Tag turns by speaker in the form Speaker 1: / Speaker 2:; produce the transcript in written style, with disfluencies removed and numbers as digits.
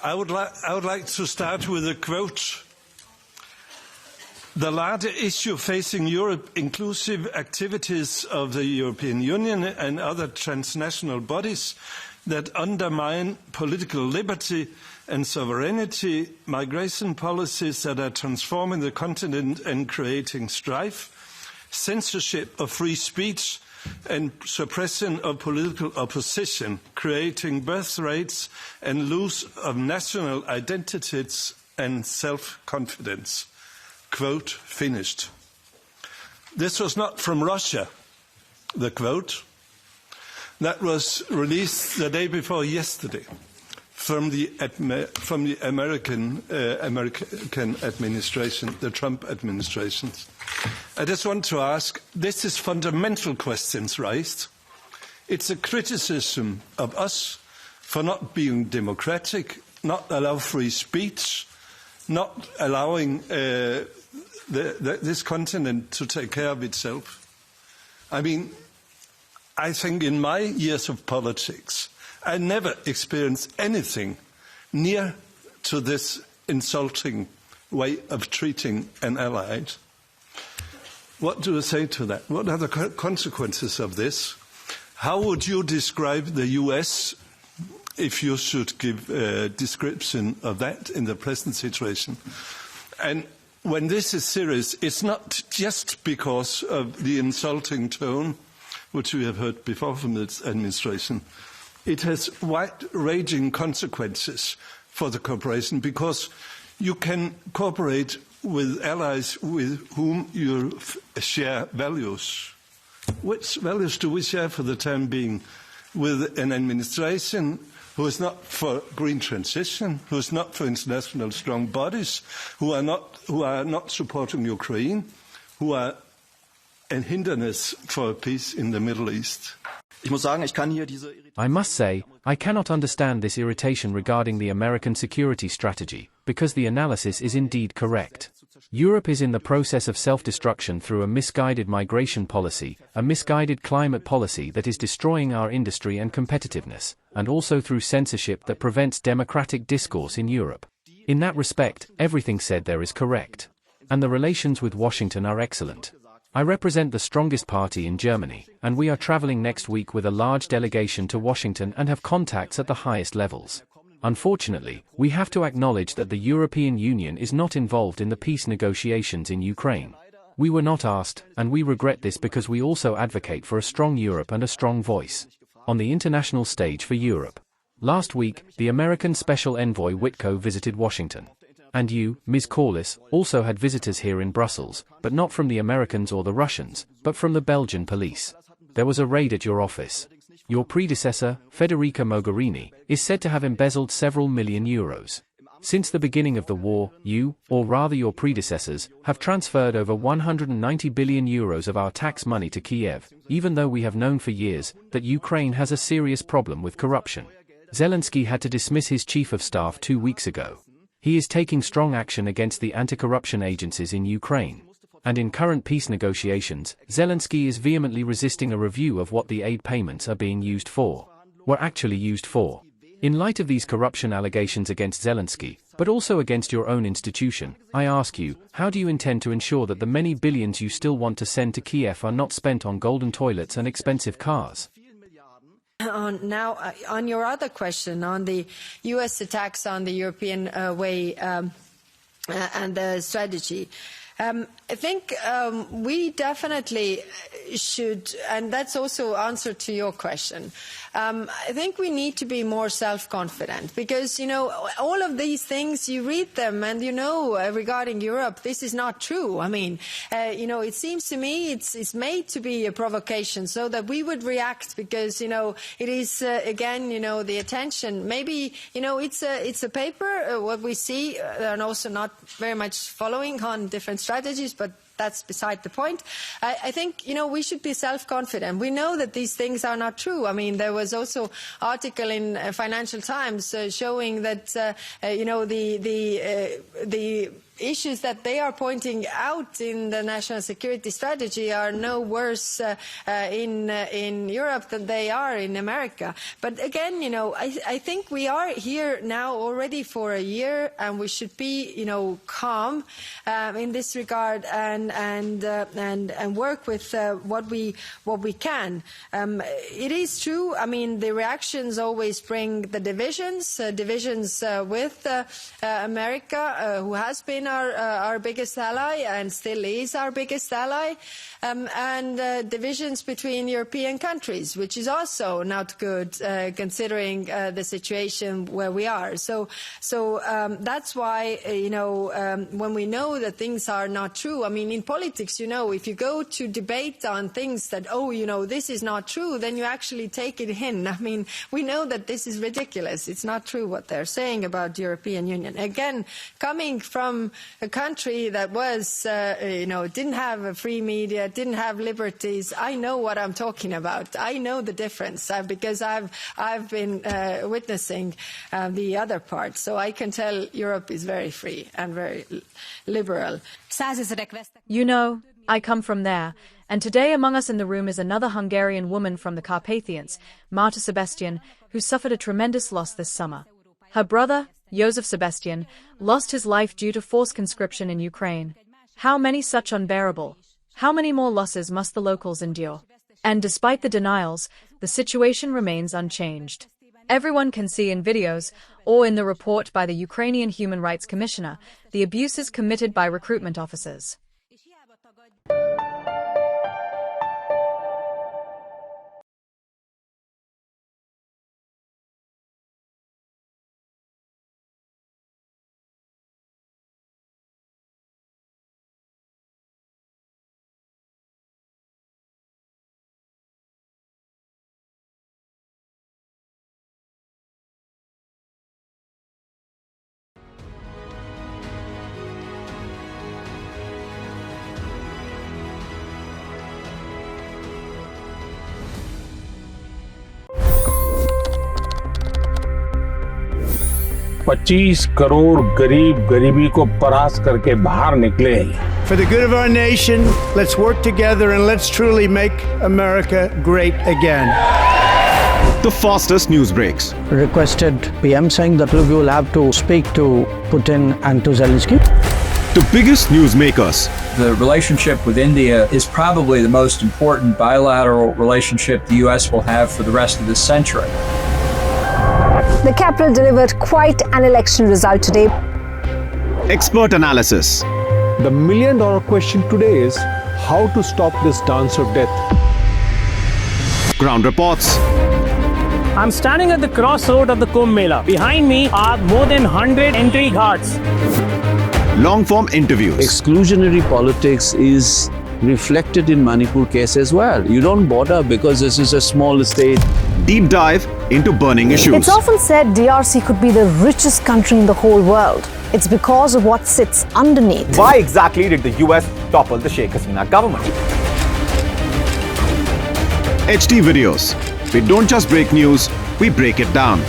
Speaker 1: I would like to start with a quote. The larger issue facing Europe, inclusive activities of the European Union and other transnational bodies that undermine political liberty and sovereignty, migration policies that are transforming the continent and creating strife, censorship of free speech and suppression of political opposition, creating birth rates and loss of national identities and self-confidence. Quote finished. This was not from Russia, the quote. That was released the day before yesterday from the American administration, the Trump administration. I just want to ask, this is fundamental questions raised. It's a criticism of us for not being democratic, not allow free speech, not allowing this continent to take care of itself. I mean, I think in my years of politics, I never experienced anything near to this insulting way of treating an ally. What do you say to that? What are the consequences of this? How would you describe the US if you should give a description of that in the present situation? And when this is serious, it's not just because of the insulting tone, which we have heard before from this administration. It has wide-ranging consequences for the cooperation, because you can cooperate with allies with whom you share values. Which values do we share for the time being? With an administration who is not for green transition, who is not for international strong bodies, who are not supporting Ukraine, who are a hindrance for peace in the Middle East.
Speaker 2: I must say, I cannot understand this irritation regarding the American security strategy, because the analysis is indeed correct. Europe is in the process of self-destruction through a misguided migration policy, a misguided climate policy that is destroying our industry and competitiveness, and also through censorship that prevents democratic discourse in Europe. In that respect, everything said there is correct. And the relations with Washington are excellent. I represent the strongest party in Germany, and we are traveling next week with a large delegation to Washington and have contacts at the highest levels. Unfortunately, we have to acknowledge that the European Union is not involved in the peace negotiations in Ukraine. We were not asked, and we regret this because we also advocate for a strong Europe and a strong voice on the international stage for Europe. Last week, the American Special Envoy Witko visited Washington. And you, Ms. Kallas, also had visitors here in Brussels, but not from the Americans or the Russians, but from the Belgian police. There was a raid at your office. Your predecessor, Federica Mogherini, is said to have embezzled several million euros. Since the beginning of the war, you, or rather your predecessors, have transferred over 190 billion euros of our tax money to Kiev, even though we have known for years that Ukraine has a serious problem with corruption. Zelensky had to dismiss his chief of staff 2 weeks ago. He is taking strong action against the anti-corruption agencies in Ukraine. And in current peace negotiations, Zelensky is vehemently resisting a review of what the aid payments are being used for. Were actually used for. In light of these corruption allegations against Zelensky, but also against your own institution, I ask you, how do you intend to ensure that the many billions you still want to send to Kiev are not spent on golden toilets and expensive cars?
Speaker 3: Now, on your other question, on the US attacks on the European way and the strategy, I think we definitely should, and that's also answer to your question. I think we need to be more self-confident because, you know, all of these things, you read them and you know regarding Europe, this is not true. I mean, you know, it seems to me it's made to be a provocation so that we would react because, you know, it is, again, you know, the attention. Maybe, you know, it's a paper, what we see, and also not very much following on different strategies, but that's beside the point. I think, you know, we should be self-confident. We know that these things are not true. I mean, there was also article in Financial Times showing that, you know, the issues that they are pointing out in the national security strategy are no worse in Europe than they are in America. But again, I think we are here now already for a year, and we should be, calm in this regard and work with what we can. It is true. I mean, the reactions always bring the divisions with America, who has been our biggest ally and still is our biggest ally, and divisions between European countries, which is also not good considering the situation where we are. So that's why, when we know that things are not true, I mean, in politics, if you go to debate on things that, this is not true, then you actually take it in. I mean, we know that this is ridiculous. It's not true what they're saying about the European Union. Again, coming from a country that was, didn't have a free media, didn't have liberties, I know what I'm talking about. I know the difference because I've been witnessing the other part. So I can tell Europe is very free and very liberal.
Speaker 4: I come from there. And today among us in the room is another Hungarian woman from the Carpathians, Marta Sebastian, who suffered a tremendous loss this summer. Her brother, Joseph Sebastian, lost his life due to forced conscription in Ukraine. How many such unbearable? How many more losses must the locals endure? And despite the denials, the situation remains unchanged. Everyone can see in videos, or in the report by the Ukrainian Human Rights Commissioner, the abuses committed by recruitment officers.
Speaker 5: $25 crore गरीब गरीबी को परास्त करके बाहर निकले।
Speaker 6: For the good of our nation, let's work together and let's truly make America great again.
Speaker 7: The fastest news breaks.
Speaker 8: Requested PM saying that we will have to speak to Putin and to Zelensky.
Speaker 7: The biggest news makers.
Speaker 9: The relationship with India is probably the most important bilateral relationship the U.S. will have for the rest of this century.
Speaker 10: The capital delivered quite an election result today.
Speaker 7: Expert analysis.
Speaker 11: The million-dollar question today is how to stop this dance of death.
Speaker 7: Ground reports.
Speaker 12: I'm standing at the crossroad of the Kumbh Mela. Behind me are more than 100 entry guards.
Speaker 7: Long-form interviews.
Speaker 13: Exclusionary politics is reflected in Manipur case as well. You don't bother because this is a small state.
Speaker 7: Deep dive into burning issues.
Speaker 10: It's often said DRC could be the richest country in the whole world. It's because of what sits underneath.
Speaker 14: Why exactly did the US topple the Sheikh Hasina government?
Speaker 7: HT videos. We don't just break news, we break it down.